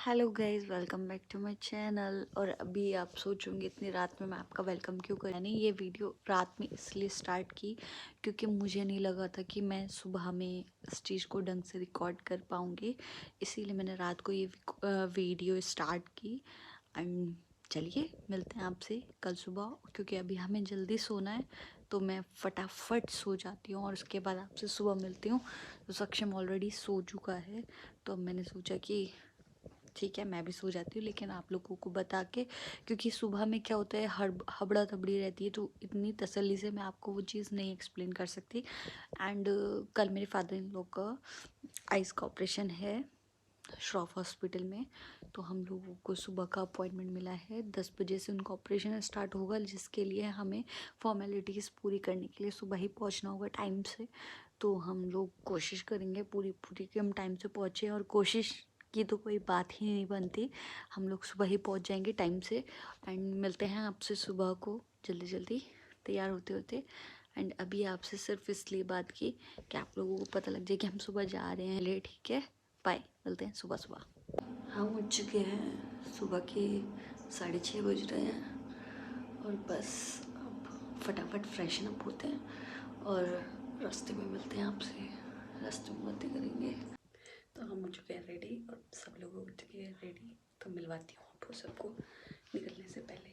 Hello guys, welcome back to my channel. और अभी आप सोचोगे इतनी रात में मैं आपका वेलकम क्यों कर। मैंने ये वीडियो रात में इसलिए स्टार्ट की क्योंकि मुझे नहीं लगा था कि मैं सुबह में इस चीज़ को ढंग से रिकॉर्ड कर पाऊँगी, इसीलिए मैंने रात को ये वीडियो स्टार्ट की। एंड चलिए मिलते हैं आपसे कल सुबह, क्योंकि अभी हमें जल्दी सोना है तो मैं फटाफट सो जाती हूँ और उसके बाद आपसे सुबह मिलती हूँ। तो सक्षम ऑलरेडी सो चुका है, तो मैंने सोचा कि ठीक है मैं भी सो जाती हूँ, लेकिन आप लोगों को बता के, क्योंकि सुबह में क्या होता है हबड़ा तबड़ी रहती है, तो इतनी तसल्ली से मैं आपको वो चीज़ नहीं एक्सप्लेन कर सकती। एंड कल मेरे फादर इन लोग का आइज़ का ऑपरेशन है श्रॉफ हॉस्पिटल में, तो हम लोगों को सुबह का अपॉइंटमेंट मिला है 10 बजे से उनका ऑपरेशन स्टार्ट होगा, जिसके लिए हमें फॉर्मेलिटीज़ पूरी करने के लिए सुबह ही पहुंचना होगा टाइम से। तो हम लोग कोशिश करेंगे पूरी पूरी कि हम टाइम से पहुँचें, और कोशिश की तो कोई बात ही नहीं बनती, हम लोग सुबह ही पहुंच जाएंगे टाइम से। एंड मिलते हैं आपसे सुबह को जल्दी जल्दी तैयार होते होते। एंड अभी आपसे सिर्फ इसलिए बात की कि आप लोगों को पता लग जाए कि हम सुबह जा रहे हैं ले, ठीक है, बाय, मिलते हैं सुबह सुबह। हम उठ चुके हैं, सुबह के 6:30 बज रहे हैं और बस अब फटाफट फ्रेशन अप होते हैं और रास्ते में मिलते हैं आपसे, रास्ते में बातें करेंगे। तो हम हो चुके हैं रेडी और सब लोग हो चुके हैं रेडी, तो मिलवाती हूँ आपको सबको निकलने से पहले।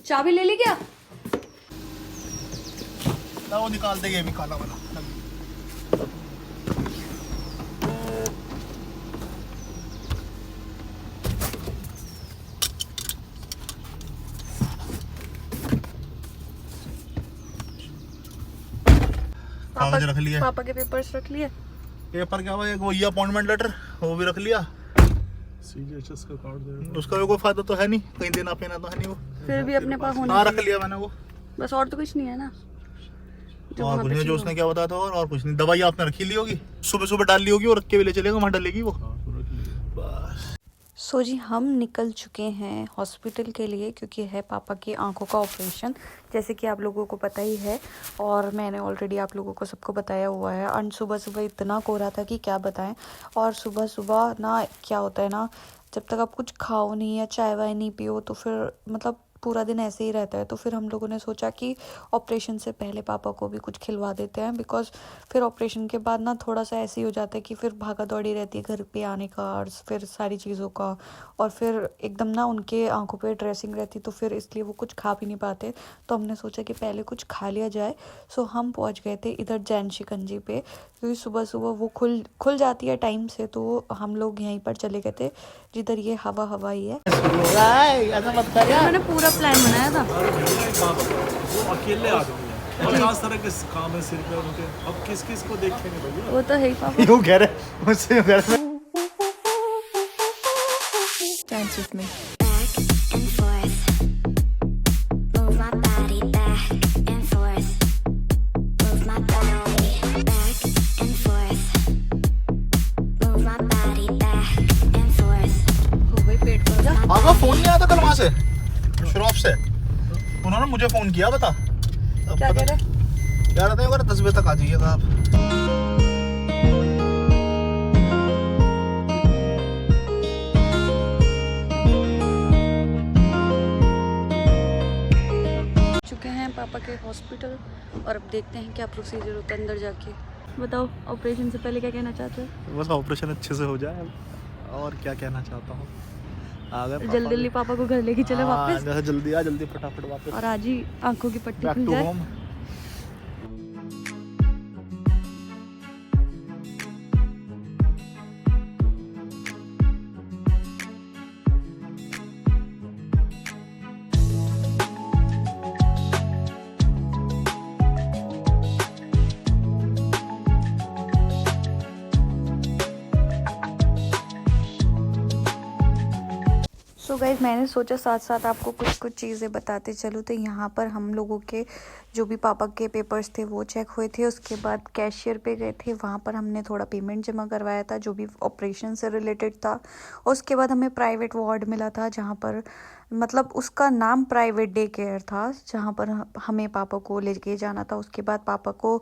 चाबी ले ली क्या? ना वो निकाल देंगे अभी काला वाला। कागज रख लिए, पापा के पेपर्स रख लिए। पेपर क्या हुआ, एक वो ये अपॉइंटमेंट लेटर वो भी रख लिया। सीजीएचएस का कार्ड दे, उसका भी कोई फायदा तो है नहीं, कहीं देना पेना तो है नहीं वो। फिर भी अपने पास होना हाँ चाहिए। रख लिया मैंने वो। बस और तो कुछ नहीं है ना जो और वहाँ कुछ पे नहीं, जो चाहिए उसने क्या बताया था और कुछ नहीं। दवाई आपने रखी ली होगी, सुबह सुबह डाल ली होगी और रख के भी ले चलेगा, वहाँ डालेगी वो। बस सो जी हम निकल चुके हैं हॉस्पिटल के लिए, क्योंकि है पापा की आंखों का ऑपरेशन, जैसे कि आप लोगों को पता ही है और मैंने ऑलरेडी आप लोगों को सबको बताया हुआ है। और सुबह सुबह इतना कोहरा था कि क्या बताएं। और सुबह सुबह ना क्या होता है ना, जब तक आप कुछ खाओ नहीं या चाय वाय नहीं पियो तो फिर मतलब पूरा दिन ऐसे ही रहता है। तो फिर हम लोगों ने सोचा कि ऑपरेशन से पहले पापा को भी कुछ खिलवा देते हैं, बिकॉज फिर ऑपरेशन के बाद ना थोड़ा सा ऐसे ही हो जाता है कि फिर भागा दौड़ी रहती है घर पे आने का और फिर सारी चीज़ों का, और फिर एकदम ना उनके आंखों पे ड्रेसिंग रहती, तो फिर इसलिए वो कुछ खा भी नहीं पाते। तो हमने सोचा कि पहले कुछ खा लिया जाए। सो हम पहुंच गए थे इधर जैन शिकंजी पे, क्योंकि सुबह सुबह वो खुल जाती है टाइम से, तो हम लोग यहीं पर चले गए थे जिधर ये हवा ही है। ऐसा मत कर यार। मैंने पूरा प्लान बनाया था। वो अकेले आ गए 50 तरह के काम है सिर पे उनके, अब किस किस को देखेंगे भैया। वो तो है ही पापा। यूं कह रहे मुझसे कह रहे Dance with me. Back and forth, move my body back and forth, move my body back and forth, move my body back and forth. हो गई पेट पर जा। आपका फोन नहीं आया था कल वहाँ से श्रॉफ से? उन्होंने मुझे फोन किया, बता क्या कह रहे? क्या रहता है, 10 बजे तक आ जाइएगा आप। चुके हैं पापा के हॉस्पिटल और अब देखते हैं क्या प्रोसीजर होता है अंदर जाके। बताओ ऑपरेशन से पहले क्या कहना चाहते हो? बस ऑपरेशन अच्छे से हो जाए, और क्या कहना चाहता हूँ। आ गए पापा जल्दी जल्दी पापा को घर लेके चले वापस, जैसे जल्दी आ, जल्दी फटाफट वापस और आज ही आंखों की पट्टी बैक खुल टू जाए। होम। सो गाइज मैंने सोचा साथ साथ आपको कुछ कुछ चीज़ें बताते चलूँ। तो यहाँ पर हम लोगों के जो भी पापा के पेपर्स थे वो चेक हुए थे, उसके बाद कैशियर पे गए थे, वहाँ पर हमने थोड़ा पेमेंट जमा करवाया था जो भी ऑपरेशन से रिलेटेड था। उसके बाद हमें प्राइवेट वार्ड मिला था जहाँ पर मतलब उसका नाम प्राइवेट डे केयर था, जहाँ पर हमें पापा को लेके जाना था। उसके बाद पापा को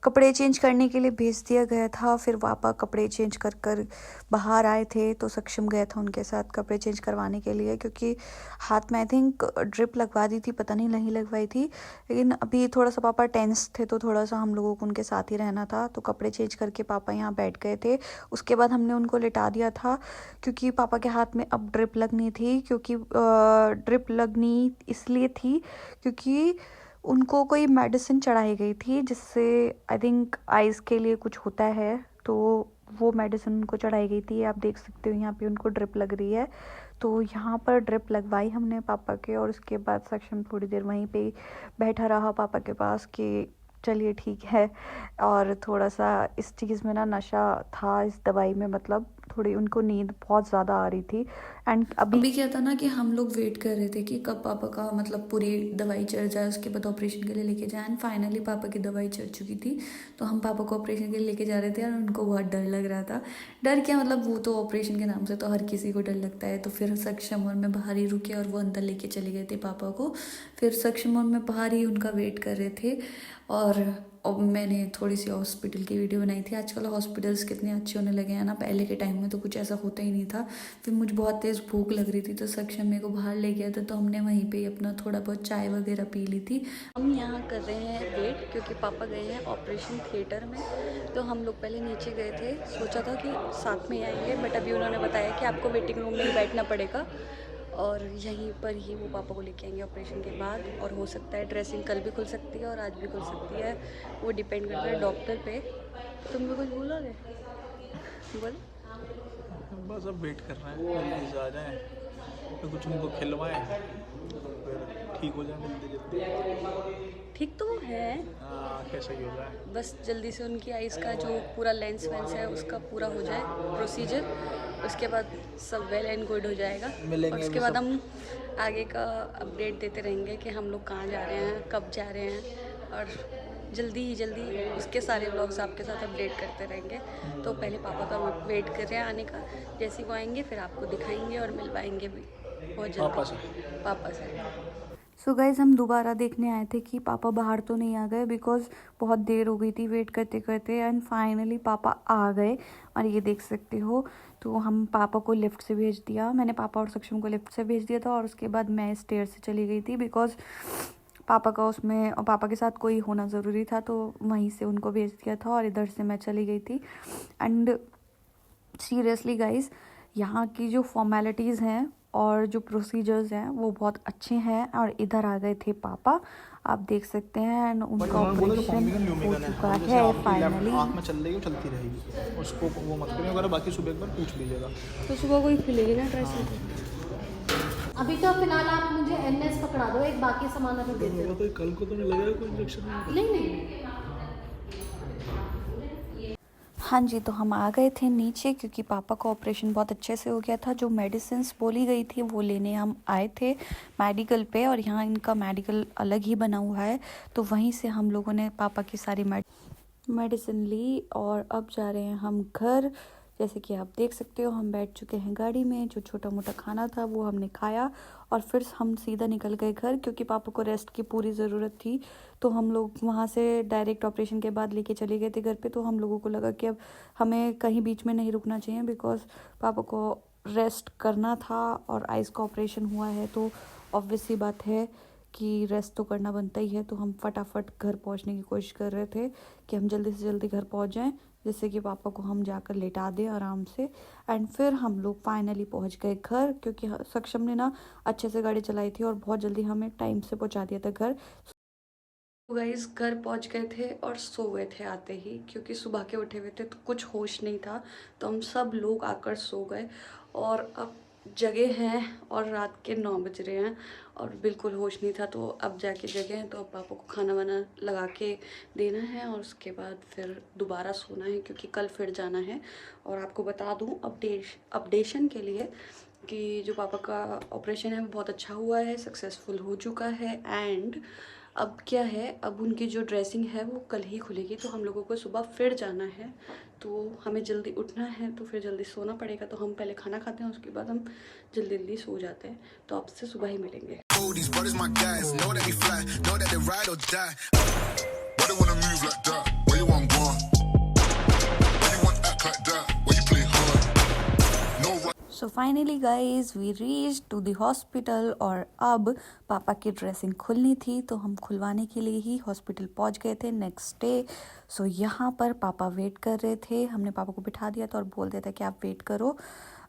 कपड़े चेंज करने के लिए भेज दिया गया था। फिर पापा कपड़े चेंज कर कर बाहर आए थे, तो सक्षम गया था उनके साथ कपड़े चेंज करवाने के लिए, क्योंकि हाथ में आई थिंक ड्रिप लगवा दी थी, पता नहीं लगवाई थी। लेकिन अभी थोड़ा सा पापा टेंस थे, तो थोड़ा सा हम लोगों को उनके साथ ही रहना था। तो कपड़े चेंज करके पापा यहाँ बैठ गए थे। उसके बाद हमने उनको लिटा दिया था, क्योंकि पापा के हाथ में अब ड्रिप लगनी थी। क्योंकि ड्रिप लगनी इसलिए थी क्योंकि उनको कोई मेडिसिन चढ़ाई गई थी, जिससे आई थिंक आइज़ के लिए कुछ होता है, तो वो मेडिसिन उनको चढ़ाई गई थी। आप देख सकते हो यहाँ पे उनको ड्रिप लग रही है। तो यहाँ पर ड्रिप लगवाई हमने पापा के, और उसके बाद सक्षम थोड़ी देर वहीं पे बैठा रहा पापा के पास कि चलिए ठीक है। और थोड़ा सा इस चीज़ में ना नशा था इस दवाई में, मतलब थोड़ी उनको नींद बहुत ज़्यादा आ रही थी। एंड अभी क्या था ना कि हम लोग वेट कर रहे थे कि कब पापा का मतलब पूरी दवाई चढ़ जाए, उसके बाद ऑपरेशन के लिए लेके जाए। एंड फाइनली पापा की दवाई चढ़ चुकी थी, तो हम पापा को ऑपरेशन के लिए लेके जा रहे थे। और उनको बहुत डर लग रहा था। डर क्या, मतलब वो तो ऑपरेशन के नाम से तो हर किसी को डर लगता है। तो फिर सक्षम और मैं बाहर ही रुके और वो अंदर लेके चले गए थे पापा को। फिर सक्षम और मैं बाहर ही उनका वेट कर रहे थे। और मैंने थोड़ी सी हॉस्पिटल की वीडियो बनाई थी। आजकल हॉस्पिटल्स कितने अच्छे होने लगे हैं ना, पहले के टाइम में तो कुछ ऐसा होता ही नहीं था। फिर मुझे बहुत तेज़ भूख लग रही थी, तो सक्षम मेरे को बाहर ले गया था, तो हमने वहीं पे अपना थोड़ा बहुत चाय वगैरह पी ली थी। हम यहाँ कर रहे हैं वेट, क्योंकि पापा गए हैं ऑपरेशन थिएटर में। तो हम लोग पहले नीचे गए थे, सोचा था कि साथ में आएंगे, बट अभी उन्होंने बताया कि आपको वेटिंग रूम में ही बैठना पड़ेगा, और यहीं पर ही वो पापा को लेके आएंगे ऑपरेशन के बाद। और हो सकता है ड्रेसिंग कल भी खुल सकती है और आज भी खुल सकती है, वो डिपेंड करता है डॉक्टर पे। तुम भी कुछ बोलोगे? बोल। बस अब वेट कर रहे हैं जल्दी से आ जाएं, तो कुछ उनको खिलवाएं, फिर ठीक हो जाए जल्दी। ठीक तो वो है, कैसे ही हो जाए। बस जल्दी से उनकी आइज़ का जो पूरा लेंस वेंस है उसका पूरा हो जाए प्रोसीजर। उसके बाद सब वेल एंड गुड हो जाएगा। और उसके बाद हम आगे का अपडेट देते रहेंगे कि हम लोग कहाँ जा रहे हैं, कब जा रहे हैं, और जल्दी उसके सारे व्लॉग्स आपके साथ अपडेट करते रहेंगे। तो पहले पापा का वेट कर रहे हैं आने का, जैसे वो आएंगे फिर आपको दिखाएंगे और मिलवाएंगे भी बहुत जल्दी पापा से। सो गाइज़, हम दोबारा देखने आए थे कि पापा बाहर तो नहीं आ गए, बिकॉज़ बहुत देर हो गई थी वेट करते करते। एंड फाइनली पापा आ गए, और ये देख सकते हो। तो हम पापा को लिफ्ट से भेज दिया, मैंने पापा और सक्षम को लिफ्ट से भेज दिया था। और उसके बाद मैं स्टेयर से चली गई थी, बिकॉज़ पापा का उसमें और पापा के साथ कोई होना ज़रूरी था, तो वहीं से उनको भेज दिया था और इधर से मैं चली गई थी। एंड सीरियसली गाइज़, यहाँ की जो फॉर्मेलिटीज़ हैं और जो प्रोसीजर्स हैं वो बहुत अच्छे हैं। और इधर आ गए थे पापा, आप देख सकते हैं। एंड उनका ऑपरेशन हो चुका है फाइनली। आँख में चल रही है, चलती रहेगी, उसको वो मत करें वगैरह। बाकी सुबह एक बार पूछ लीजिएगा। तो सुबह कोई खुलेगी ना ड्रेसिंग? अभी तो फिलहाल आप मुझे एनएस पकड़ा दो, एक बाकी सामान अभी दे दो। तो कल को तो नहीं लगेगा कोई इंजेक्शन? नहीं। हाँ जी, तो हम आ गए थे नीचे, क्योंकि पापा का ऑपरेशन बहुत अच्छे से हो गया था। जो मेडिसिन्स बोली गई थी वो लेने हम आए थे मेडिकल पे, और यहाँ इनका मेडिकल अलग ही बना हुआ है। तो वहीं से हम लोगों ने पापा की सारी मेडिसिन ली, और अब जा रहे हैं हम घर। जैसे कि आप देख सकते हो, हम बैठ चुके हैं गाड़ी में। जो छोटा मोटा खाना था वो हमने खाया, और फिर हम सीधा निकल गए घर, क्योंकि पापा को रेस्ट की पूरी ज़रूरत थी। तो हम लोग वहाँ से डायरेक्ट ऑपरेशन के बाद लेके चले गए थे घर पे। तो हम लोगों को लगा कि अब हमें कहीं बीच में नहीं रुकना चाहिए, बिकॉज़ पापा को रेस्ट करना था, और आइज़ का ऑपरेशन हुआ है, तो ऑब्वियस सी बात है कि रेस्ट तो करना बनता ही है। तो हम फटाफट घर पहुंचने की कोशिश कर रहे थे कि हम जल्दी से जल्दी घर पहुंच जाएं, जिससे कि पापा को हम जाकर लेटा दें आराम से। एंड फिर हम लोग फाइनली पहुंच गए घर, क्योंकि सक्षम ने ना अच्छे से गाड़ी चलाई थी और बहुत जल्दी हमें टाइम से पहुंचा दिया था घर। गाइस, घर पहुंच गए थे और सो गए थे आते ही, क्योंकि सुबह के उठे हुए थे तो कुछ होश नहीं था। तो हम सब लोग आकर सो गए, और अब जगह हैं और रात के 9 बज रहे हैं और बिल्कुल होश नहीं था। तो अब जाके जगह हैं, तो अब पापा को खाना वाना लगा के देना है, और उसके बाद फिर दोबारा सोना है, क्योंकि कल फिर जाना है। और आपको बता दूं अपडेशन के लिए कि जो पापा का ऑपरेशन है वो बहुत अच्छा हुआ है, सक्सेसफुल हो चुका है। एंड अब क्या है, अब उनकी जो ड्रेसिंग है वो कल ही खुलेगी, तो हम लोगों को सुबह फिर जाना है, तो हमें जल्दी उठना है, तो फिर जल्दी सोना पड़ेगा। तो हम पहले खाना खाते हैं, उसके बाद हम जल्दी जल्दी सो जाते हैं। तो आपसे सुबह ही मिलेंगे। Oh, these brothers my guys, know that we fly, know that they ride or die. Why they wanna move like that? Where you want gone? Why you want act like that? Why you play hard? No right. So finally guys we reach to the hospital, और अब पापा की dressing खुलनी थी, तो हम खुलवाने के लिए ही हॉस्पिटल पहुंच गए थे नेक्स्ट डे। सो यहाँ पर पापा वेट कर रहे थे, हमने पापा को बिठा दिया था और बोल दिया था कि आप वेट करो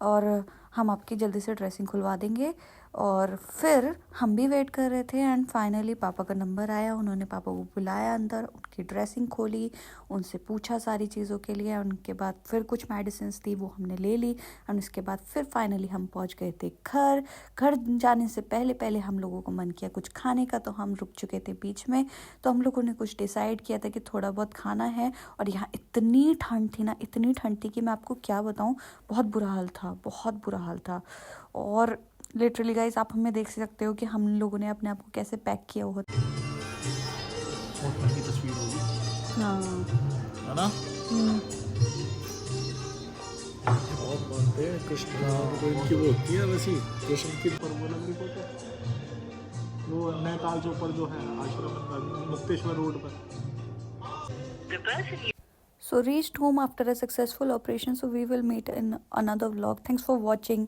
और हम आपकी जल्दी से ड्रेसिंग खुलवा देंगे। और फिर हम भी वेट कर रहे थे एंड फाइनली पापा का नंबर आया, उन्होंने पापा को बुलाया अंदर, उनकी ड्रेसिंग खोली, उनसे पूछा सारी चीज़ों के लिए, उनके बाद फिर कुछ मेडिसिन थी वो हमने ले ली एंड उसके बाद फिर फाइनली हम पहुंच गए थे घर। घर जाने से पहले पहले हम लोगों को मन किया कुछ खाने का, तो हम रुक चुके थे बीच में, तो हम लोगों ने कुछ डिसाइड किया था कि थोड़ा बहुत खाना है। और यहाँ इतनी ठंड थी ना, इतनी ठंड थी कि मैं आपको क्या बताऊँ, बहुत बुरा हाल था, बहुत बुरा हाल था। और लिटरली गाइज आप हमें देख सकते हो कि हम लोगों ने अपने आप को कैसे पैक किया हुआ था। बहुत महंगी तस्वीर होगी, हाँ है ना? बहुत मानते हैं कृष्ण को, इनकी वो होती है वैसी कृष्ण की। पर वो लग रही फोटो, वो नैनीताल जो ऊपर जो है आश्रम मुक्तेश्वर रोड पर। So reached home after a successful operation, so we will meet in another vlog. Thanks for watching.